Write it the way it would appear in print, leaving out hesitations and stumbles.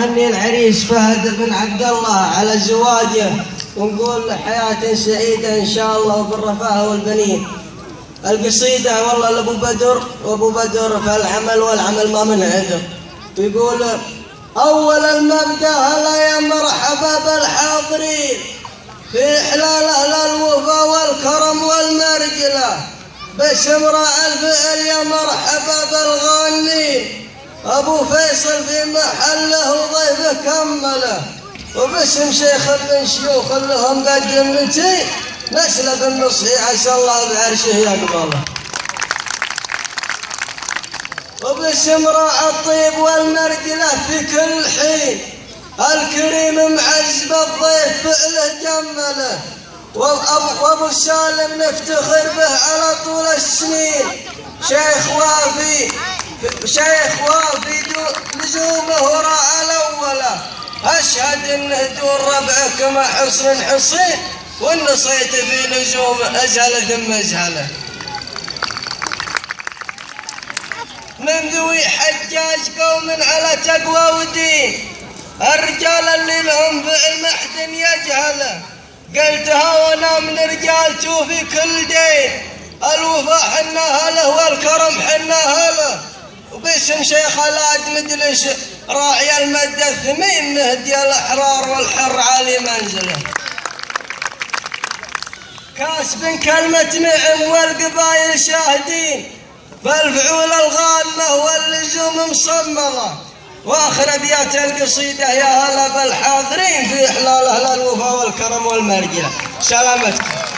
نهني العريس فهد بن عبد الله على زواجه، ونقول حياة سعيدة إن شاء الله وبالرفاه والبنين. القصيدة والله لأبو بدر، وأبو بدر في العمل والعمل ما من عذر. يقول: أول المبدأ هلا يا مرحبا بالحاضرين، في إحلال أهل الوفا والكرم والمرجلة، باسم راعي الفعل يا مرحبا بالغانين، أبو فيصل في محله وضيفه كمله، وباسم شيخ بن شيوخ لهم قدمتي، نسل بالنصح عسى الله بعرشه يقبله، وباسم راعي الطيب والمرجله في كل حين، الكريم معز بالضيف فعله جمله، وابو سالم نفتخر به على طول السنين، شيخ وافي لزومه راعى الاوله، اشهد انه دون ربعك مع حصن حصين، والنصيت في لزوم ازهله ثم ازهله. من ذوي حجاج قوم على تقوى ودين، الرجال اللي لهم فعل محد يجهله، قلتها وانا من رجال توفي كل دين، الوفا حنا هله والكرم حنا هله، وباسم شيخ الاد مدلش راعي المد الثمين، مهدي الاحرار والحر علي منزله، كاسب كلمة نعم والقبايل شاهدين، بالفعول الغامة واللزوم مصملة، واخر ابيات القصيدة: يا هلا بالحاضرين في احلال اهل الوفا والكرم والمرجله. سلامتكم.